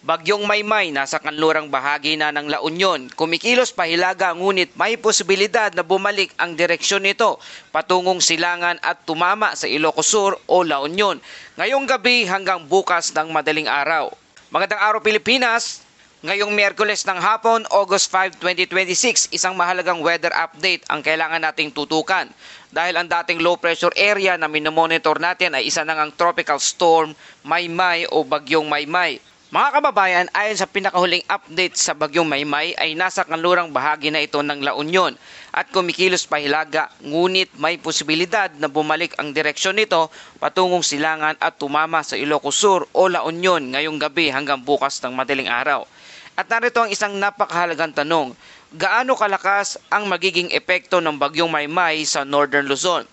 Bagyong Maymay nasa kanlurang bahagi na ng La Union. Kumikilos pa Hilaga ngunit may posibilidad na bumalik ang direksyon nito patungong Silangan at tumama sa Ilocos Sur o La Union ngayong gabi hanggang bukas ng madaling araw. Magandang araw Pilipinas! Ngayong Miyerkules ng hapon, August 5, 2026, isang mahalagang weather update ang kailangan nating tutukan. Dahil ang dating low pressure area na minomonitor natin ay isa na ngang tropical storm Maymay o Bagyong Maymay. Mga kababayan, ayon sa pinakahuling update sa Bagyong Maymay ay nasa kanlurang bahagi na ito ng La Union at kumikilos pa Hilaga ngunit may posibilidad na bumalik ang direksyon nito patungong Silangan at tumama sa Ilocos Sur o La Union ngayong gabi hanggang bukas ng madaling araw. At narito ang isang napakahalagang tanong, gaano kalakas ang magiging epekto ng Bagyong Maymay sa Northern Luzon?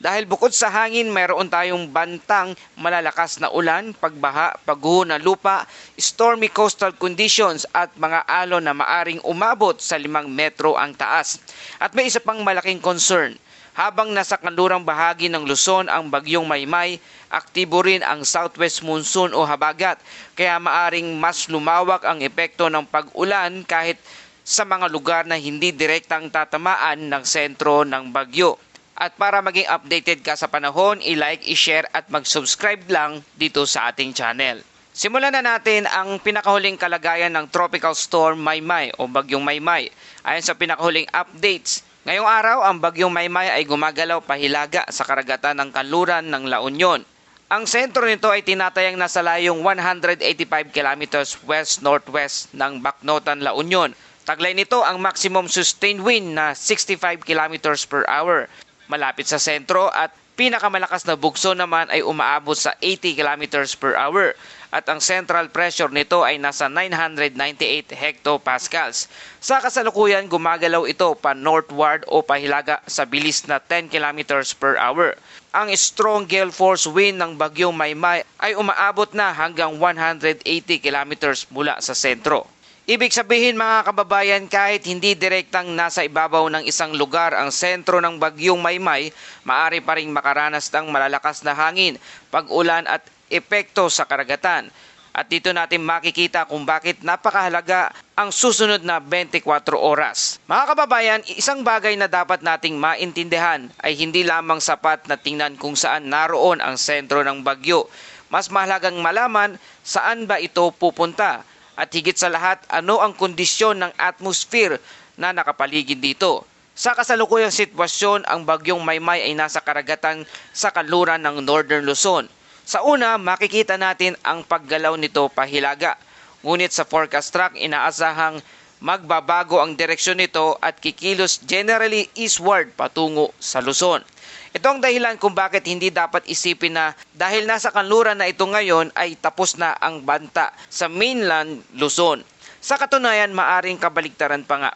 Dahil bukod sa hangin, mayroon tayong bantang malalakas na ulan, pagbaha, pagguho ng lupa, stormy coastal conditions at mga alon na maaring umabot sa 5 metro ang taas. At may isa pang malaking concern. Habang nasa kanlurang bahagi ng Luzon ang Bagyong Maymay, aktibo rin ang southwest monsoon o habagat, kaya maaring mas lumawak ang epekto ng pag-ulan kahit sa mga lugar na hindi direktang tatamaan ng sentro ng bagyo. At para maging updated ka sa panahon, i-like, i-share at mag-subscribe lang dito sa ating channel. Simulan na natin ang pinakahuling kalagayan ng Tropical Storm Maymay o Bagyong Maymay. Ayon sa pinakahuling updates, ngayong araw ang Bagyong Maymay ay gumagalaw pa Hilaga sa karagatan ng kanluran ng La Union. Ang sentro nito ay tinatayang nasa layong 185 kilometers west-northwest ng Bacnotan, La Union. Taglay nito ang maximum sustained wind na 65 kilometers per hour. Malapit sa sentro at pinakamalakas na bugso naman ay umaabot sa 80 kilometers per hour at ang central pressure nito ay nasa 998 hectopascals. Sa kasalukuyan, gumagalaw ito pa northward o pahilaga sa bilis na 10 kilometers per hour. Ang strong gale force wind ng Bagyong Maymay ay umaabot na hanggang 180 kilometers mula sa sentro. Ibig sabihin mga kababayan, kahit hindi direktang nasa ibabaw ng isang lugar ang sentro ng Bagyong Maymay, maaari pa ring makaranas ng malalakas na hangin, pag-ulan at epekto sa karagatan. At dito natin makikita kung bakit napakahalaga ang susunod na 24 oras. Mga kababayan, isang bagay na dapat nating maintindihan ay hindi lamang sapat na tingnan kung saan naroon ang sentro ng bagyo. Mas mahalagang malaman saan ba ito pupunta. At higit sa lahat, ano ang kondisyon ng atmosphere na nakapaligid dito. Sa kasalukuyang sitwasyon, ang Bagyong Maymay ay nasa karagatan sa kanluran ng Northern Luzon. Sa una, makikita natin ang paggalaw nito pahilaga. Ngunit sa forecast track, inaasahang magbabago ang direksyon nito at kikilos generally eastward patungo sa Luzon. Ito ang dahilan kung bakit hindi dapat isipin na dahil nasa kanluran na ito ngayon ay tapos na ang banta sa mainland Luzon. Sa katunayan, maaring kabaligtaran pa nga.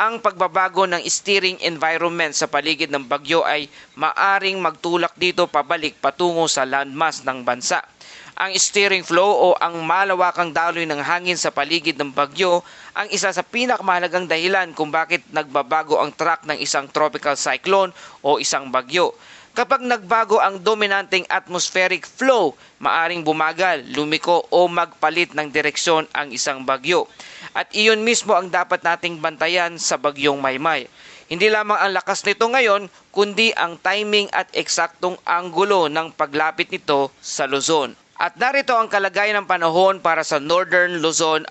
Ang pagbabago ng steering environment sa paligid ng bagyo ay maaring magtulak dito pabalik patungo sa landmass ng bansa. Ang steering flow o ang malawakang daloy ng hangin sa paligid ng bagyo ang isa sa pinakamahalagang dahilan kung bakit nagbabago ang track ng isang tropical cyclone o isang bagyo. Kapag nagbago ang dominanteng atmospheric flow, maaring bumagal, lumiko o magpalit ng direksyon ang isang bagyo. At iyon mismo ang dapat nating bantayan sa Bagyong Maymay. Hindi lamang ang lakas nito ngayon, kundi ang timing at eksaktong anggulo ng paglapit nito sa Luzon. At narito ang kalagayan ng panahon para sa Northern Luzon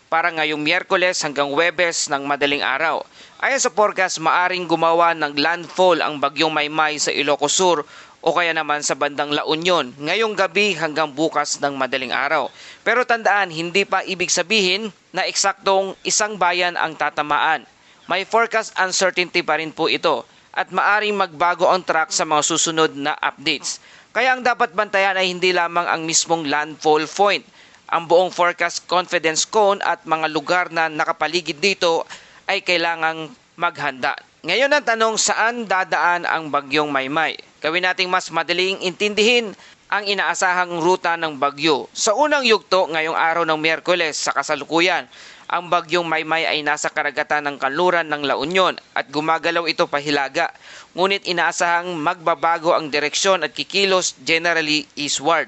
para ngayong Miyerkules hanggang Huwebes ng madaling araw. Ayon sa forecast, maaring gumawa ng landfall ang Bagyong Maymay sa Ilocos Sur o kaya naman sa bandang La Union ngayong gabi hanggang bukas ng madaling araw. Pero tandaan, hindi pa ibig sabihin na eksaktong isang bayan ang tatamaan. May forecast uncertainty pa rin po ito at maaring magbago ang track sa mga susunod na updates. Kaya ang dapat bantayan ay hindi lamang ang mismong landfall point. Ang buong forecast confidence cone at mga lugar na nakapaligid dito ay kailangang maghanda. Ngayon ang tanong, saan dadaan ang Bagyong Maymay? Gawin nating mas madaling intindihin ang inaasahang ruta ng bagyo. Sa unang yugto ngayong araw ng Miyerkules sa kasalukuyan, ang Bagyong Maymay ay nasa karagatan ng kanluran ng La Union at gumagalaw ito pahilaga. Ngunit inaasahang magbabago ang direksyon at kikilos generally eastward.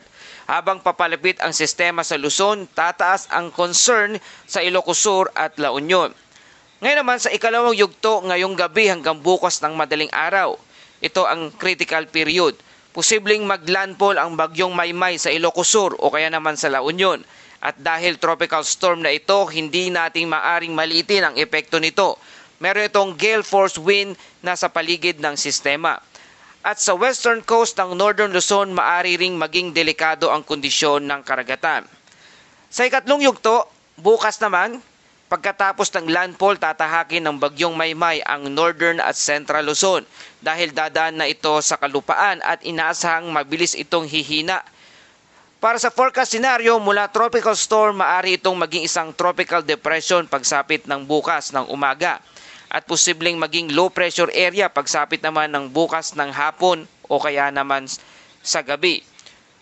Habang papalapit ang sistema sa Luzon, tataas ang concern sa Ilocos Sur at La Union. Ngayon naman sa ikalawang yugto ngayong gabi hanggang bukas ng madaling araw. Ito ang critical period. Posibleng maglandfall ang bagyong Maymay sa Ilocos Sur o kaya naman sa La Union. At dahil tropical storm na ito, hindi nating maaring maliitin ang epekto nito. Meron itong gale force wind na sa paligid ng sistema. At sa western coast ng Northern Luzon, maaari ring maging delikado ang kondisyon ng karagatan. Sa ikatlong yugto, bukas naman, pagkatapos ng landfall, tatahakin ng bagyong Maymay ang Northern at Central Luzon dahil dadaan na ito sa kalupaan at inaasahang mabilis itong hihina. Para sa forecast scenario, mula tropical storm, maaari itong maging isang tropical depression pagsapit ng bukas ng umaga at posibleng maging low pressure area pagsapit naman ng bukas ng hapon o kaya naman sa gabi.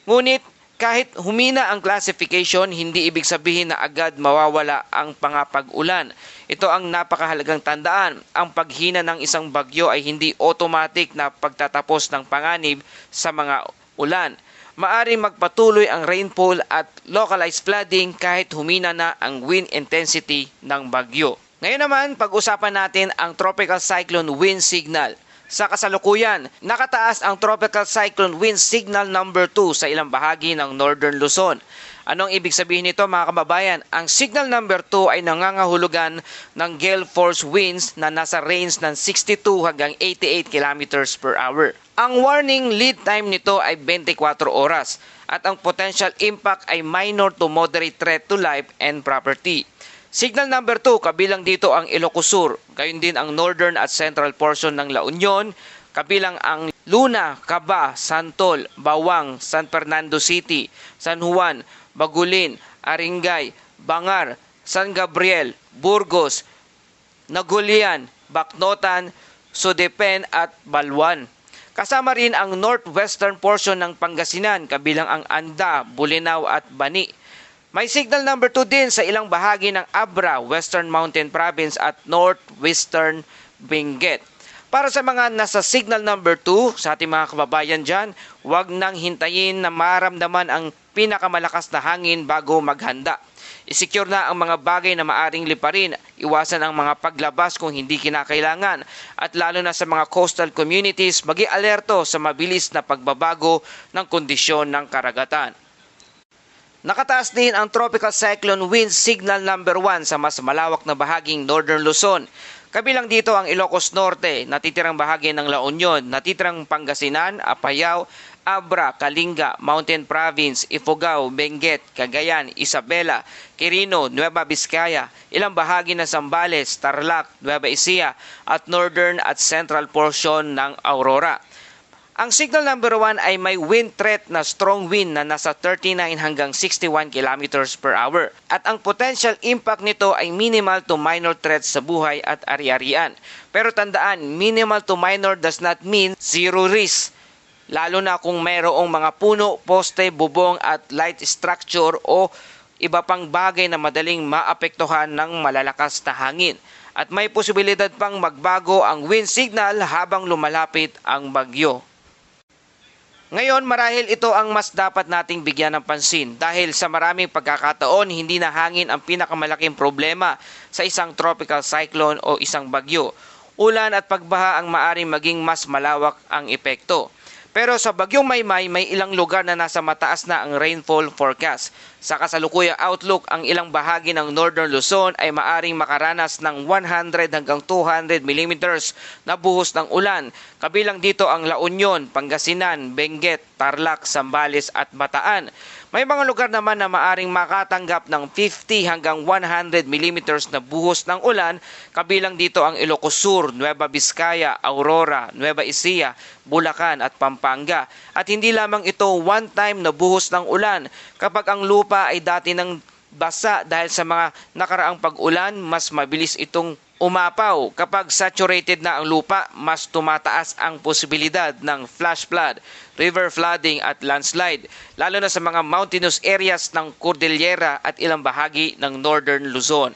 Ngunit kahit humina ang classification, hindi ibig sabihin na agad mawawala ang pangapag-ulan. Ito ang napakahalagang tandaan. Ang paghina ng isang bagyo ay hindi automatic na pagtatapos ng panganib sa mga ulan. Maaring magpatuloy ang rainfall at localized flooding kahit humina na ang wind intensity ng bagyo. Ngayon naman, pag-usapan natin ang tropical cyclone wind signal. Sa kasalukuyan, nakataas ang tropical cyclone wind signal number 2 sa ilang bahagi ng Northern Luzon. Anong ibig sabihin nito mga kababayan? Ang signal number 2 ay nangangahulugan ng gale force winds na nasa range ng 62 hanggang 88 kilometers per hour. Ang warning lead time nito ay 24 oras at ang potential impact ay minor to moderate threat to life and property. Signal number 2, kabilang dito ang Ilocos Sur, gayon din ang northern at central portion ng La Union, kabilang ang Luna, Caba, Santol, Bawang, San Fernando City, San Juan, Bagulin, Aringay, Bangar, San Gabriel, Burgos, Nagulian, Bacnotan, Sudepen at Balwan. Kasama rin ang northwestern portion ng Pangasinan, kabilang ang Anda, Bolinao at Bani. May signal number 2 din sa ilang bahagi ng Abra, Western Mountain Province at Northwestern Benguet. Para sa mga nasa signal number 2, sa ating mga kababayan dyan, huwag nang hintayin na maramdaman ang pinakamalakas na hangin bago maghanda. I-secure na ang mga bagay na maaring liparin, iwasan ang mga paglabas kung hindi kinakailangan, at lalo na sa mga coastal communities, maging alerto sa mabilis na pagbabago ng kondisyon ng karagatan. Nakataas din ang tropical cyclone wind signal number 1 sa mas malawak na bahaging Northern Luzon. Kabilang dito ang Ilocos Norte, natitirang bahagi ng La Union, natitirang Pangasinan, Apayao, Abra, Kalinga, Mountain Province, Ifugao, Benguet, Cagayan, Isabela, Quirino, Nueva Vizcaya, ilang bahagi ng Zambales, Tarlac, Nueva Ecija at northern at central portion ng Aurora. Ang signal number 1 ay may wind threat na strong wind na nasa 39 hanggang 61 kilometers per hour. At ang potential impact nito ay minimal to minor threats sa buhay at ari-arian. Pero tandaan, minimal to minor does not mean zero risk. Lalo na kung mayroong mga puno, poste, bubong at light structure o iba pang bagay na madaling maapektuhan ng malalakas na hangin. At may posibilidad pang magbago ang wind signal habang lumalapit ang bagyo. Ngayon, marahil ito ang mas dapat nating bigyan ng pansin dahil sa maraming pagkakataon, hindi na hangin ang pinakamalaking problema sa isang tropical cyclone o isang bagyo. Ulan at pagbaha ang maaring maging mas malawak ang epekto. Pero sa bagyong Maymay, may ilang lugar na nasa mataas na ang rainfall forecast. Sa kasalukuyang outlook, ang ilang bahagi ng Northern Luzon ay maaring makaranas ng 100 hanggang 200 millimeters na buhos ng ulan. Kabilang dito ang La Union, Pangasinan, Benguet, Tarlac, Zambales at Bataan. May mga lugar naman na maaring makatanggap ng 50 hanggang 100 millimeters na buhos ng ulan, kabilang dito ang Ilocos Sur, Nueva Vizcaya, Aurora, Nueva Ecija, Bulacan at Pampanga. At hindi lamang ito one-time na buhos ng ulan. Kapag ang lupa ay dati ng basa dahil sa mga nakaraang pag-ulan, mas mabilis itong umapaw. Kapag saturated na ang lupa, mas tumataas ang posibilidad ng flash flood, river flooding at landslide, lalo na sa mga mountainous areas ng Cordillera at ilang bahagi ng Northern Luzon.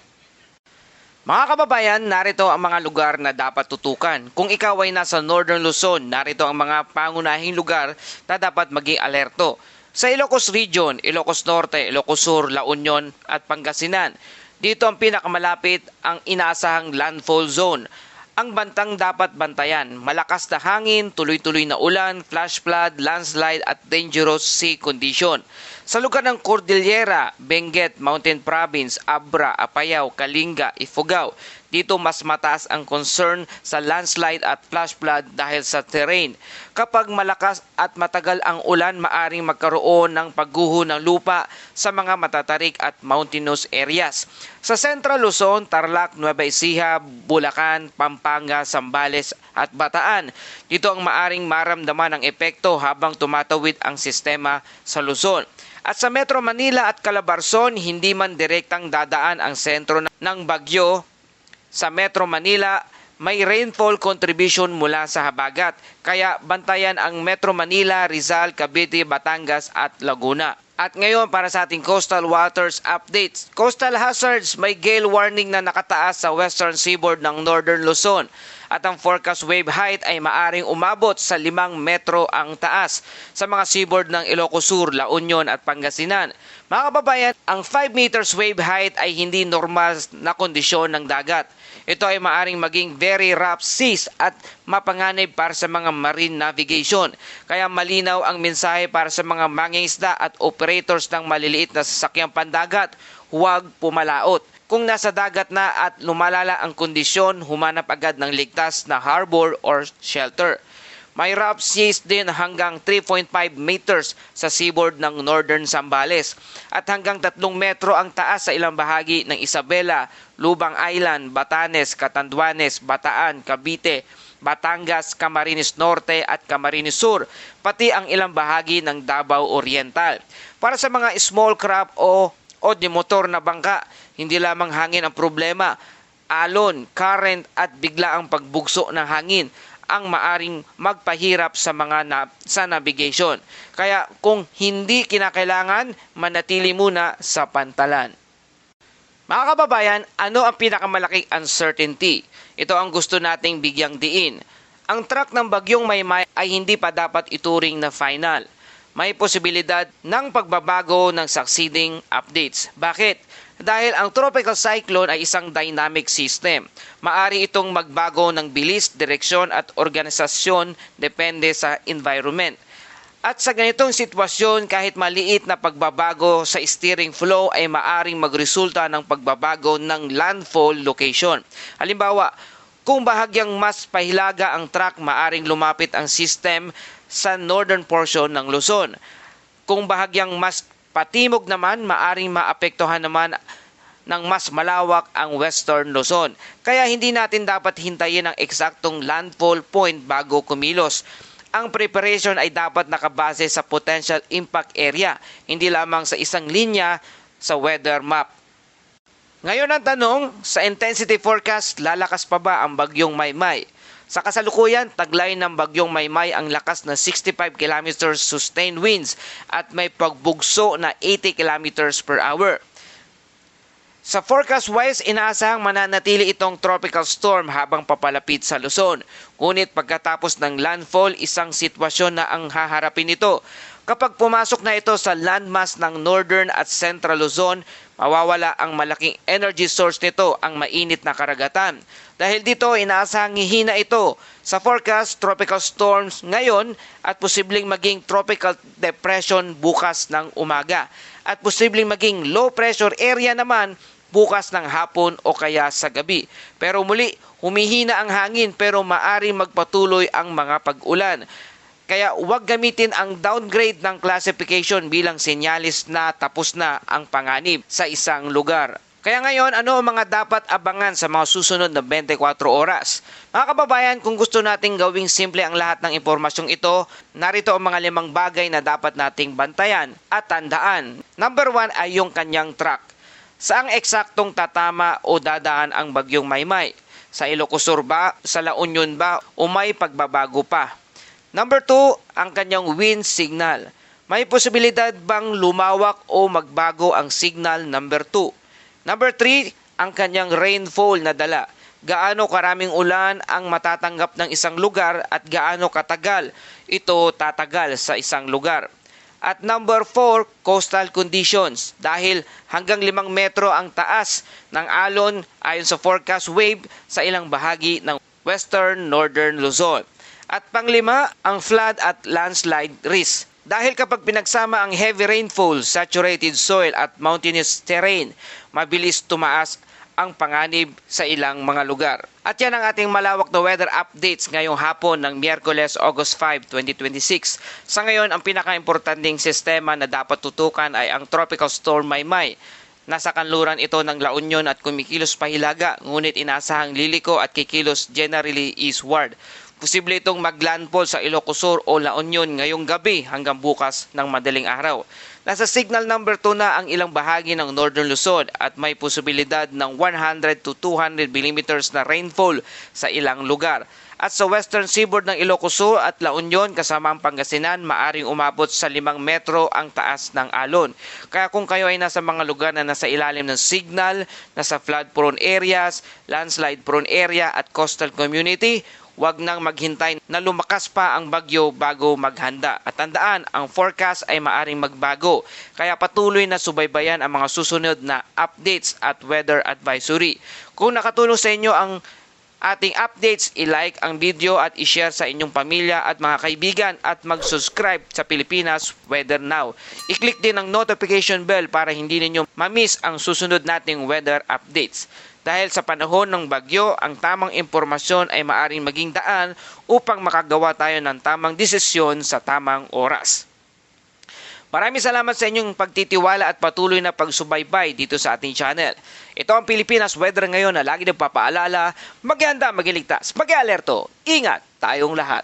Mga kababayan, narito ang mga lugar na dapat tutukan. Kung ikaw ay nasa Northern Luzon, narito ang mga pangunahing lugar na dapat maging alerto. Sa Ilocos Region, Ilocos Norte, Ilocos Sur, La Union at Pangasinan, dito ang pinakamalapit ang inaasahang landfall zone. Ang bantang dapat bantayan, malakas na hangin, tuloy-tuloy na ulan, flash flood, landslide at dangerous sea condition. Sa lugar ng Cordillera, Benguet, Mountain Province, Abra, Apayao, Kalinga, Ifugao, dito mas mataas ang concern sa landslide at flash flood dahil sa terrain. Kapag malakas at matagal ang ulan, maaring magkaroon ng pagguho ng lupa sa mga matatarik at mountainous areas. Sa Central Luzon, Tarlac, Nueva Ecija, Bulacan, Pampanga, Zambales at Bataan, dito ang maaring maramdaman ang epekto habang tumatawid ang sistema sa Luzon. At sa Metro Manila at Calabarzon, hindi man direktang dadaan ang sentro ng bagyo. Sa Metro Manila, may rainfall contribution mula sa habagat, kaya bantayan ang Metro Manila, Rizal, Cavite, Batangas at Laguna. At ngayon para sa ating coastal waters updates. Coastal hazards, may gale warning na nakataas sa western seaboard ng Northern Luzon. At ang forecast wave height ay maaring umabot sa 5 metro ang taas sa mga seaboard ng Ilocos Sur, La Union at Pangasinan. Mga kababayan, ang 5 meters wave height ay hindi normal na kondisyon ng dagat. Ito ay maaring maging very rough seas at mapanganib para sa mga marine navigation. Kaya malinaw ang mensahe para sa mga mangingisda at operators ng maliliit na sasakyang pandagat, huwag pumalaot. Kung nasa dagat na at lumalala ang kondisyon, humanap agad ng ligtas na harbor or shelter. May rough seas din hanggang 3.5 meters sa seaboard ng Northern Zambales at hanggang 3 metro ang taas sa ilang bahagi ng Isabela, Lubang Island, Batanes, Catanduanes, Bataan, Cavite, Batangas, Camarines Norte at Camarines Sur, pati ang ilang bahagi ng Davao Oriental. Para sa mga small craft o demotor na bangka, hindi lamang hangin ang problema, alon, current at biglaang pagbugso ng hangin ang maaring magpahirap sa sa navigation. Kaya kung hindi kinakailangan, manatili muna sa pantalan. Mga kababayan, ano ang pinakamalaking uncertainty? Ito ang gusto nating bigyang diin. Ang track ng bagyong Maymay ay hindi pa dapat ituring na final. May posibilidad ng pagbabago ng succeeding updates. Bakit? Dahil ang tropical cyclone ay isang dynamic system. Maari itong magbago ng bilis, direksyon at organisasyon depende sa environment. At sa ganitong sitwasyon, kahit maliit na pagbabago sa steering flow ay maaring magresulta ng pagbabago ng landfall location. Halimbawa, kung bahagyang mas pahilaga ang track, maaring lumapit ang system sa northern portion ng Luzon. Kung bahagyang mas patimog naman, maaring maapektuhan naman ng mas malawak ang western Luzon. Kaya hindi natin dapat hintayin ang eksaktong landfall point bago kumilos. Ang preparation ay dapat nakabase sa potential impact area, hindi lamang sa isang linya sa weather map. Ngayon ang tanong, sa intensity forecast, lalakas pa ba ang bagyong Maymay? Sa kasalukuyan, taglay ng bagyong Maymay ang lakas na 65 km sustained winds at may pagbugso na 80 km per hour. Sa forecast-wise, inaasahang mananatili itong tropical storm habang papalapit sa Luzon. Ngunit pagkatapos ng landfall, isang sitwasyon na ang haharapin nito. Kapag pumasok na ito sa landmass ng Northern at Central Luzon, mawawala ang malaking energy source nito, ang mainit na karagatan. Dahil dito, inaasahang hihina ito. Sa forecast, tropical storms ngayon at posibleng maging tropical depression bukas ng umaga. At posibleng maging low pressure area naman bukas ng hapon o kaya sa gabi. Pero muli, humihina ang hangin pero maaring magpatuloy ang mga pag-ulan. Kaya huwag gamitin ang downgrade ng classification bilang senyalis na tapos na ang panganib sa isang lugar. Kaya ngayon, ano ang mga dapat abangan sa mga susunod na 24 oras? Mga kababayan, kung gusto nating gawing simple ang lahat ng impormasyong ito, narito ang mga 5 bagay na dapat nating bantayan at tandaan. Number 1 ay yung kanyang track. Saang eksaktong tatama o dadaan ang bagyong Maymay? Sa Ilocos Sur ba? Sa La Union ba? O may pagbabago pa? Number 2, ang kanyang wind signal. May posibilidad bang lumawak o magbago ang signal? Number 2. Number 3, ang kanyang rainfall na dala. Gaano karaming ulan ang matatanggap ng isang lugar at gaano katagal ito tatagal sa isang lugar. At number 4, coastal conditions. Dahil hanggang 5 metro ang taas ng alon ayon sa forecast wave sa ilang bahagi ng western northern Luzon. At panglima, ang flood at landslide risk. Dahil kapag pinagsama ang heavy rainfall, saturated soil at mountainous terrain, mabilis tumaas ang panganib sa ilang mga lugar. At yan ang ating malawak na weather updates ngayong hapon ng Miyerkules, August 5, 2026. Sa ngayon, ang pinaka-importanting sistema na dapat tutukan ay ang Tropical Storm Maymay. Nasa kanluran ito ng La Union at kumikilos pahilaga, ngunit inasahang liliko at kikilos generally eastward. Posible itong maglandfall sa Ilocos Sur o La Union ngayong gabi hanggang bukas ng madaling araw. Nasa signal number 2 na ang ilang bahagi ng Northern Luzon at may posibilidad ng 100 to 200 millimeters na rainfall sa ilang lugar. At sa western seaboard ng Ilocos Sur at La Union kasama ang Pangasinan, maaring umabot sa 5 metro ang taas ng alon. Kaya kung kayo ay nasa mga lugar na nasa ilalim ng signal, nasa flood-prone areas, landslide-prone area at coastal community, huwag nang maghintay na lumakas pa ang bagyo bago maghanda. At tandaan, ang forecast ay maaring magbago. Kaya patuloy na subaybayan ang mga susunod na updates at weather advisory. Kung nakatulong sa inyo ang ating updates, i-like ang video at i-share sa inyong pamilya at mga kaibigan at mag-subscribe sa Pilipinas Weather Now. I-click din ang notification bell para hindi ninyo ma-miss ang susunod nating weather updates. Dahil sa panahon ng bagyo, ang tamang impormasyon ay maaring maging daan upang makagawa tayo ng tamang desisyon sa tamang oras. Maraming salamat sa inyong pagtitiwala at patuloy na pagsubaybay dito sa ating channel. Ito ang Pilipinas Weather ngayon na lagi nagpapaalala, mag-ihanda, mag-iligtas, mag-alerto, ingat tayong lahat.